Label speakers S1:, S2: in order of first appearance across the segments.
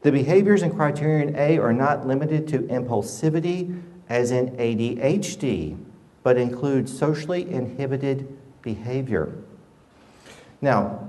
S1: The behaviors in criterion A are not limited to impulsivity, as in ADHD, but include socially inhibited behavior. Now,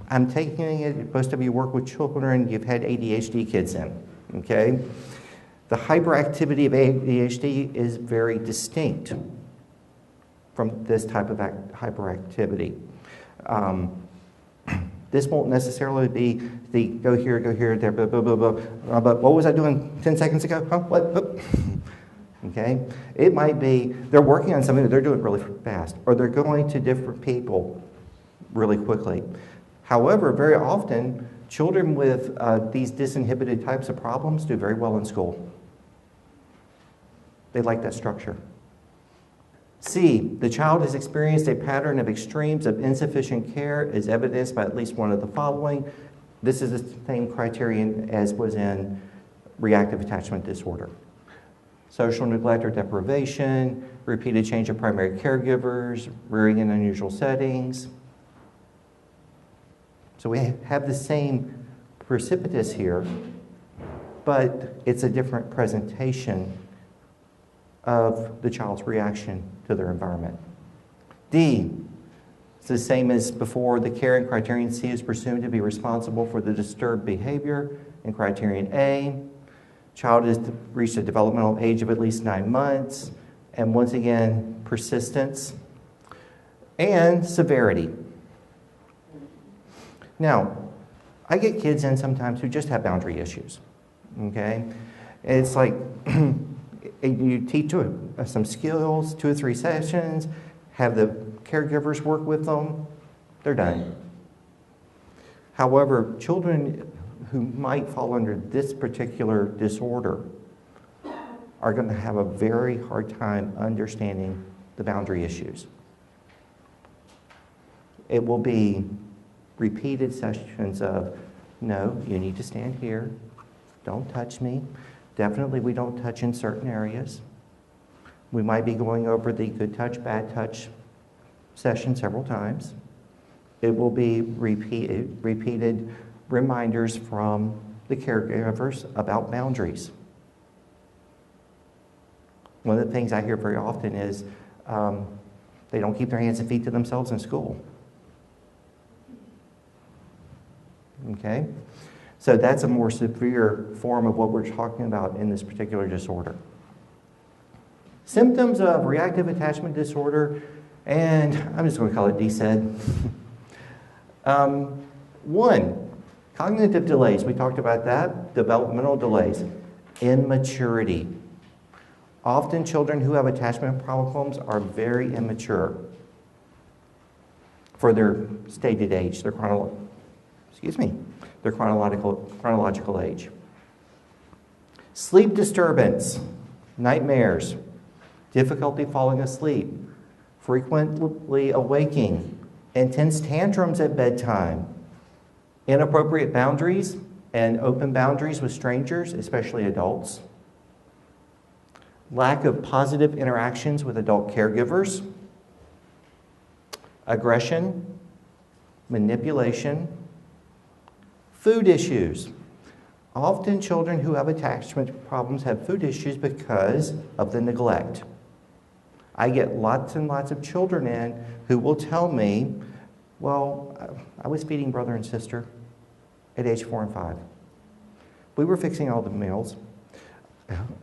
S1: I'm taking it, most of you work with children, you've had ADHD kids in, okay? The hyperactivity of ADHD is very distinct from this type of hyperactivity. This won't necessarily be the go here, there, blah, blah, blah, blah. But what was I doing 10 seconds ago? Huh? What? Okay? It might be they're working on something that they're doing really fast, or they're going to different people really quickly. However, very often, children with these disinhibited types of problems do very well in school. They like that structure. C, the child has experienced a pattern of extremes of insufficient care as evidenced by at least one of the following. This is the same criterion as was in reactive attachment disorder. Social neglect or deprivation, repeated change of primary caregivers, rearing in unusual settings. So we have the same precipitous here, but it's a different presentation of the child's reaction to their environment. D, it's the same as before. The care in criterion C is presumed to be responsible for the disturbed behavior. In criterion A, child has reached a developmental age of at least 9 months, and once again, persistence and severity. Now, I get kids in sometimes who just have boundary issues, okay? And it's like, you teach some skills, 2 or 3 sessions, have the caregivers work with them, they're done. However, children who might fall under this particular disorder are going to have a very hard time understanding the boundary issues. It will be repeated sessions of, no, you need to stand here, don't touch me. Definitely we don't touch in certain areas. We might be going over the good touch, bad touch session several times. It will be repeated reminders from the caregivers about boundaries. One of the things I hear very often is they don't keep their hands and feet to themselves in school. Okay? So that's a more severe form of what we're talking about in this particular disorder. Symptoms of reactive attachment disorder, and I'm just going to call it DSED. 1, cognitive delays. We talked about that. Developmental delays. Immaturity. Often children who have attachment problems are very immature for their stated age, their chronological age. Sleep disturbance, nightmares, difficulty falling asleep, frequently awaking, intense tantrums at bedtime, inappropriate boundaries and open boundaries with strangers, especially adults, lack of positive interactions with adult caregivers, aggression, manipulation, food issues. Often children who have attachment problems have food issues because of the neglect. I get lots and lots of children in who will tell me, well, I was feeding brother and sister at age 4 and 5. We were fixing all the meals.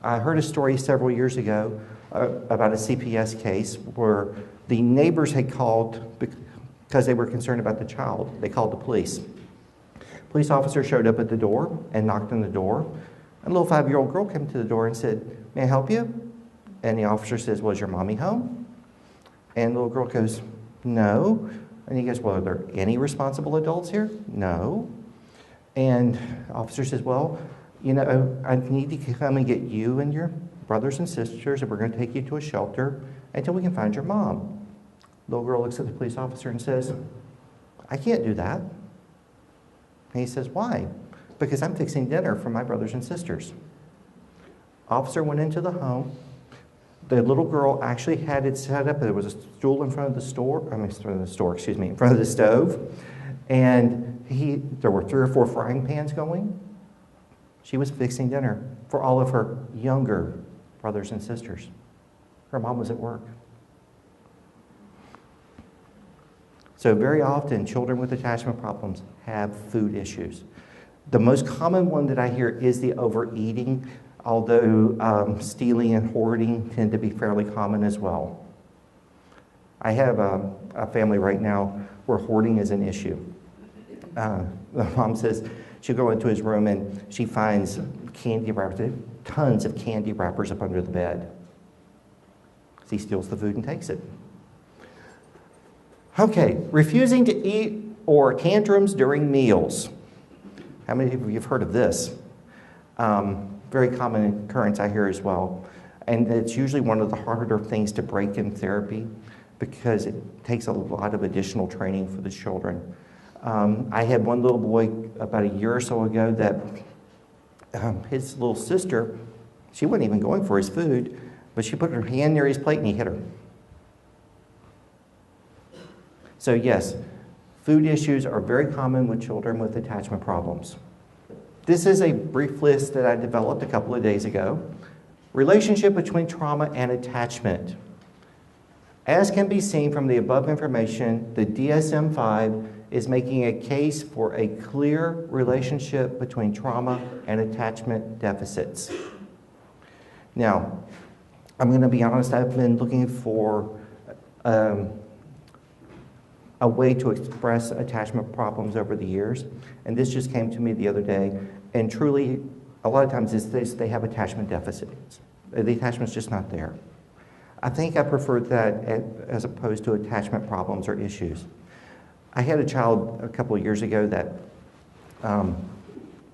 S1: I heard a story several years ago about a CPS case where the neighbors had called because they were concerned about the child. They called the police. Police officer showed up at the door and knocked on the door. A little 5-year-old girl came to the door and said, "May I help you?" And the officer says, "Was your mommy home?" And the little girl goes, "No." And he goes, "Well, are there any responsible adults here?" "No." And the officer says, "Well, you know, I need to come and get you and your brothers and sisters, and we're going to take you to a shelter until we can find your mom." The little girl looks at the police officer and says, "I can't do that." And he says, "Why?" "Because I'm fixing dinner for my brothers and sisters." Officer went into the home. The little girl actually had it set up. There was a stool in front of the in front of the stove. And there were 3 or 4 frying pans going. She was fixing dinner for all of her younger brothers and sisters. Her mom was at work. So very often, children with attachment problems have food issues. The most common one that I hear is the overeating, although stealing and hoarding tend to be fairly common as well. I have a family right now where hoarding is an issue. The mom says she'll go into his room and she finds candy wrappers, tons of candy wrappers up under the bed. He steals the food and takes it. Okay, refusing to eat or tantrums during meals. How many of you have heard of this? Very common occurrence I hear as well. And it's usually one of the harder things to break in therapy because it takes a lot of additional training for the children. I had one little boy about a year or so ago that his little sister, she wasn't even going for his food, but she put her hand near his plate and he hit her. So yes, food issues are very common with children with attachment problems. This is a brief list that I developed a couple of days ago. Relationship between trauma and attachment. As can be seen from the above information, the DSM-5 is making a case for a clear relationship between trauma and attachment deficits. Now, I'm going to be honest, I've been looking for a way to express attachment problems over the years, and this just came to me the other day, and truly, a lot of times it's this, they have attachment deficits. The attachment's just not there. I think I prefer that as opposed to attachment problems or issues. I had a child a couple of years ago that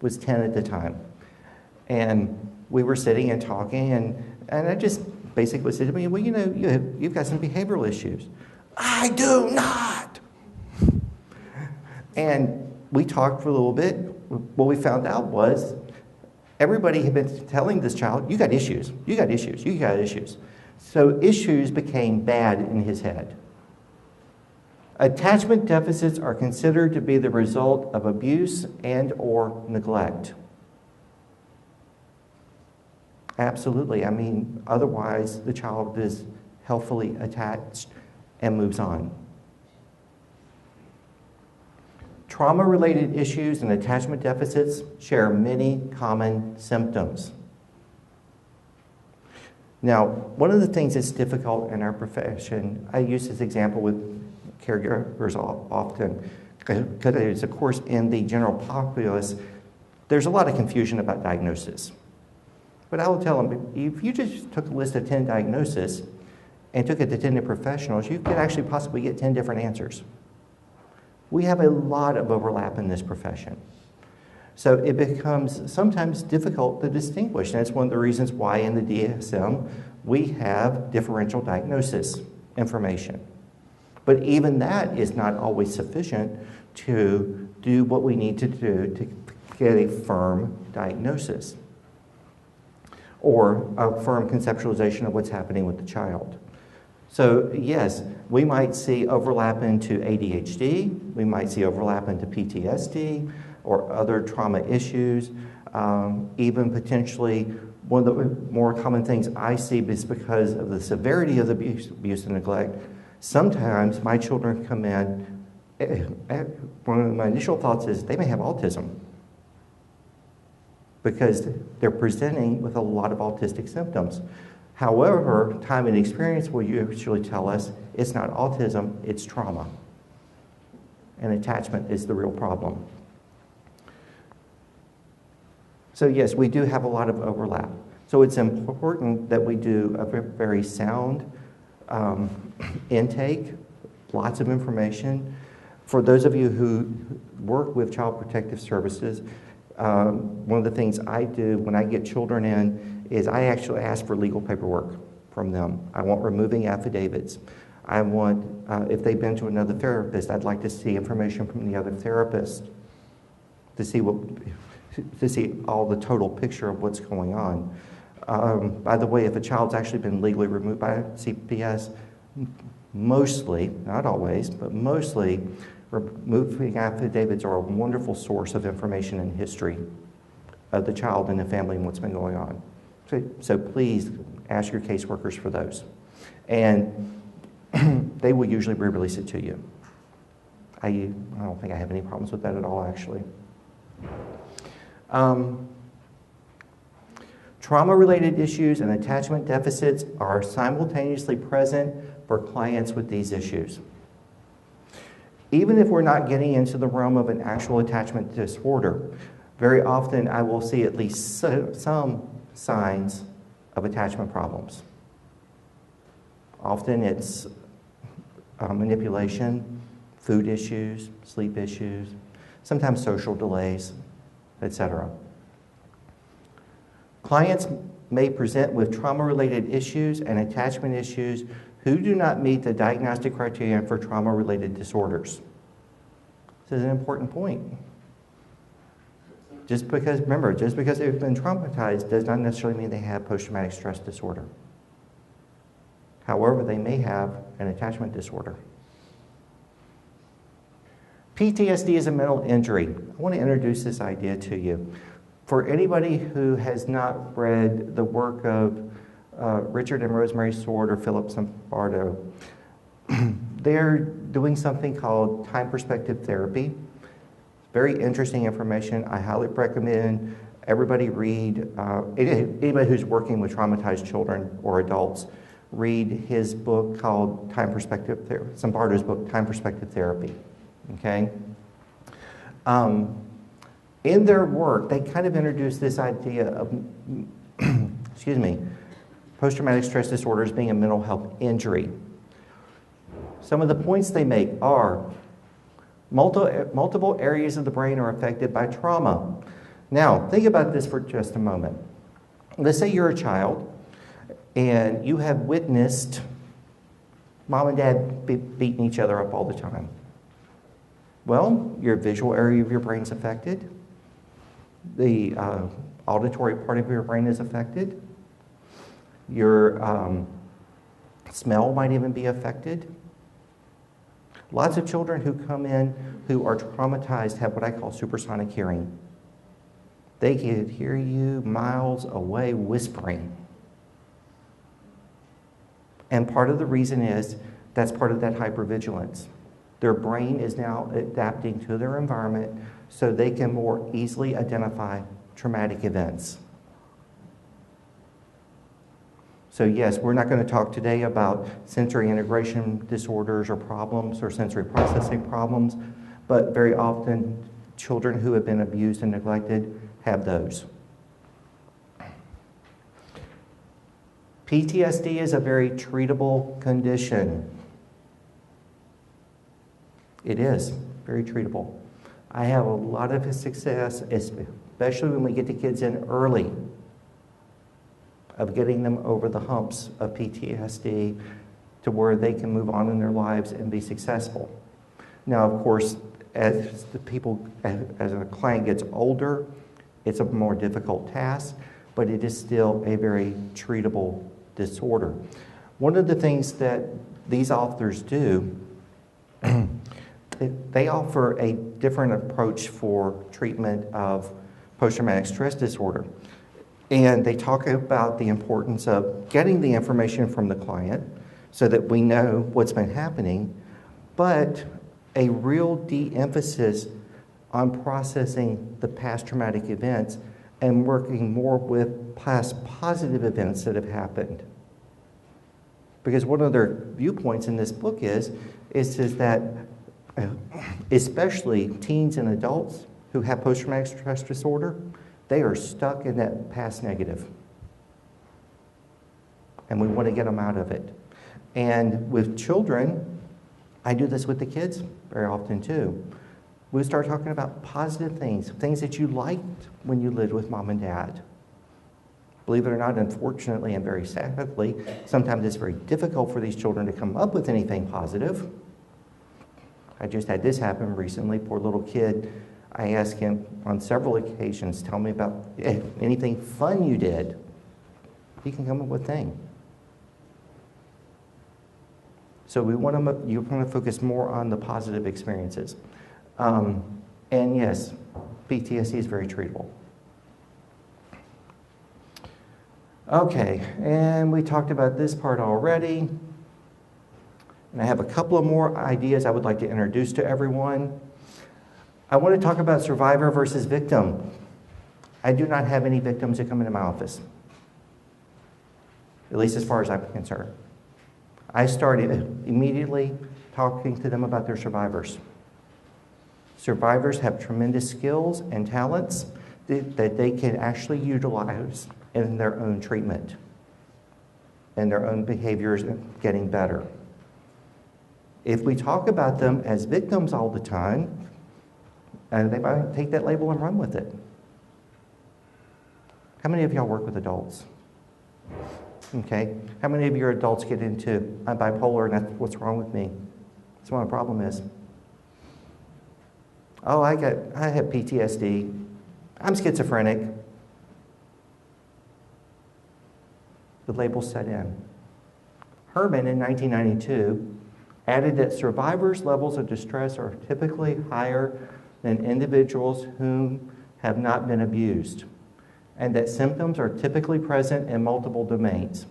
S1: was 10 at the time, and we were sitting and talking, and I just basically said to me, well, you know, you've got some behavioral issues. I do not. And we talked for a little bit. What we found out was everybody had been telling this child, you got issues, you got issues, you got issues. So issues became bad in his head. Attachment deficits are considered to be the result of abuse and or neglect. Absolutely. I mean, otherwise the child is healthfully attached and moves on. Trauma-related issues and attachment deficits share many common symptoms. Now, one of the things that's difficult in our profession, I use this example with caregivers often, because of course in the general populace, there's a lot of confusion about diagnosis. But I will tell them, if you just took a list of 10 diagnoses and took it to 10 professionals, you could actually possibly get 10 different answers. We have a lot of overlap in this profession. So it becomes sometimes difficult to distinguish, and that's one of the reasons why in the DSM we have differential diagnosis information. But even that is not always sufficient to do what we need to do to get a firm diagnosis or a firm conceptualization of what's happening with the child. So yes, we might see overlap into ADHD, we might see overlap into PTSD or other trauma issues, even potentially one of the more common things I see is because of the severity of the abuse and neglect. Sometimes my children come in, one of my initial thoughts is they may have autism because they're presenting with a lot of autistic symptoms. However, time and experience will usually tell us it's not autism, it's trauma. And attachment is the real problem. So yes, we do have a lot of overlap. So it's important that we do a very sound intake, lots of information. For those of you who work with Child Protective Services, one of the things I do when I get children in is I actually ask for legal paperwork from them. I want removing affidavits. I want, if they've been to another therapist, I'd like to see information from the other therapist to see all the total picture of what's going on. By the way, if a child's actually been legally removed by CPS, mostly, not always, but mostly, removing affidavits are a wonderful source of information and history of the child and the family and what's been going on. So please ask your caseworkers for those. And they will usually re-release it to you. I don't think I have any problems with that at all, actually. Trauma-related issues and attachment deficits are simultaneously present for clients with these issues. Even if we're not getting into the realm of an actual attachment disorder, very often I will see at least some signs of attachment problems. Often it's manipulation, food issues, sleep issues, sometimes social delays, etc. Clients may present with trauma-related issues and attachment issues who do not meet the diagnostic criteria for trauma-related disorders. This is an important point. Just because they've been traumatized does not necessarily mean they have post-traumatic stress disorder. However, they may have an attachment disorder. PTSD is a mental injury. I want to introduce this idea to you. For anybody who has not read the work of Richard and Rosemary Sword or Philip Zimbardo, they're doing something called time perspective therapy. Very interesting information. I highly recommend everybody read, anybody who's working with traumatized children or adults, read his book called Time Perspective Therapy, Zimbardo's book, Time Perspective Therapy. Okay? In their work, they kind of introduced this idea of, excuse me, post-traumatic stress disorder as being a mental health injury. Some of the points they make are multiple areas of the brain are affected by trauma. Now, think about this for just a moment. Let's say you're a child and you have witnessed mom and dad beating each other up all the time. Well, your visual area of your brain is affected. The auditory part of your brain is affected. Your smell might even be affected. Lots of children who come in who are traumatized have what I call supersonic hearing. They can hear you miles away whispering. And part of the reason is that's part of that hypervigilance. Their brain is now adapting to their environment so they can more easily identify traumatic events. So yes, we're not going to talk today about sensory integration disorders or problems or sensory processing problems, but very often children who have been abused and neglected have those. PTSD is a very treatable condition. It is very treatable. I have a lot of success, especially when we get the kids in early, of getting them over the humps of PTSD to where they can move on in their lives and be successful. Now, of course, as a client gets older, it's a more difficult task, but it is still a very treatable disorder. One of the things that these authors do, they offer a different approach for treatment of post-traumatic stress disorder. And they talk about the importance of getting the information from the client so that we know what's been happening, but a real de-emphasis on processing the past traumatic events and working more with past positive events that have happened. Because one of their viewpoints in this book is that especially teens and adults who have post-traumatic stress disorder, they are stuck in that past negative. And we want to get them out of it. And with children, I do this with the kids very often too. We start talking about positive things, things that you liked when you lived with mom and dad. Believe it or not, unfortunately and very sadly, sometimes it's very difficult for these children to come up with anything positive. I just had this happen recently. Poor little kid. I asked him on several occasions, tell me about anything fun you did. He can come up with a thing. So you want to focus more on the positive experiences. And yes, PTSD is very treatable. Okay, and we talked about this part already. And I have a couple of more ideas I would like to introduce to everyone. I want to talk about survivor versus victim. I do not have any victims that come into my office, at least as far as I'm concerned. I started immediately talking to them about their survivors. Survivors have tremendous skills and talents that they can actually utilize in their own treatment and their own behaviors getting better. If we talk about them as victims all the time, and they might take that label and run with it. How many of y'all work with adults? Okay. How many of your adults get into, I'm bipolar and that's what's wrong with me? That's what my problem is. Oh, I have PTSD. I'm schizophrenic. The label set in. Herman in 1992 added that survivors' levels of distress are typically higher than individuals who have not been abused, and that symptoms are typically present in multiple domains.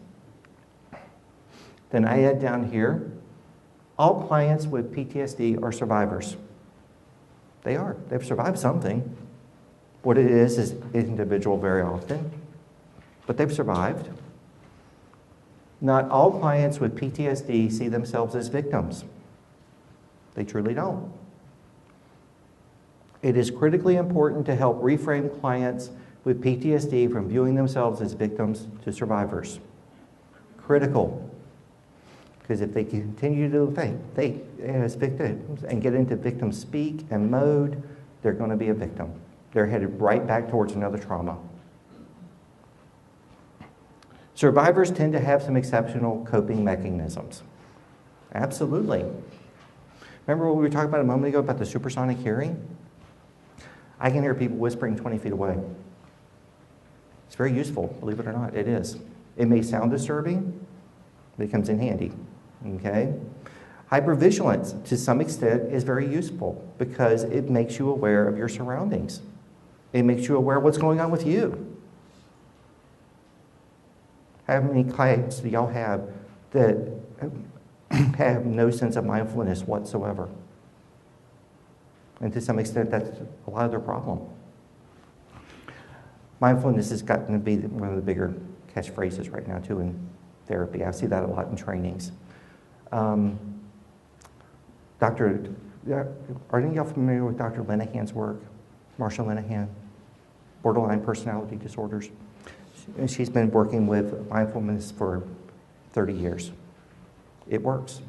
S1: Then I add down here, all clients with PTSD are survivors. They are. They've survived something. What it is individual very often, but they've survived. Not all clients with PTSD see themselves as victims. They truly don't. It is critically important to help reframe clients with PTSD from viewing themselves as victims to survivors. Critical. Because if they continue to think they as victims and get into victim speak and mode, they're going to be a victim. They're headed right back towards another trauma. Survivors tend to have some exceptional coping mechanisms. Absolutely. Remember what we were talking about a moment ago about the supersonic hearing? I can hear people whispering 20 feet away. It's very useful, believe it or not, it is. It may sound disturbing, but it comes in handy, okay? Hypervigilance, to some extent, is very useful because it makes you aware of your surroundings. It makes you aware of what's going on with you. How many clients do y'all have that have no sense of mindfulness whatsoever? And to some extent, that's a lot of their problem. Mindfulness has gotten to be one of the bigger catchphrases right now, too, in therapy. I see that a lot in trainings. Are any of y'all familiar with Dr. Linehan's work? Marsha Linehan, borderline personality disorders. She's been working with mindfulness for 30 years. It works.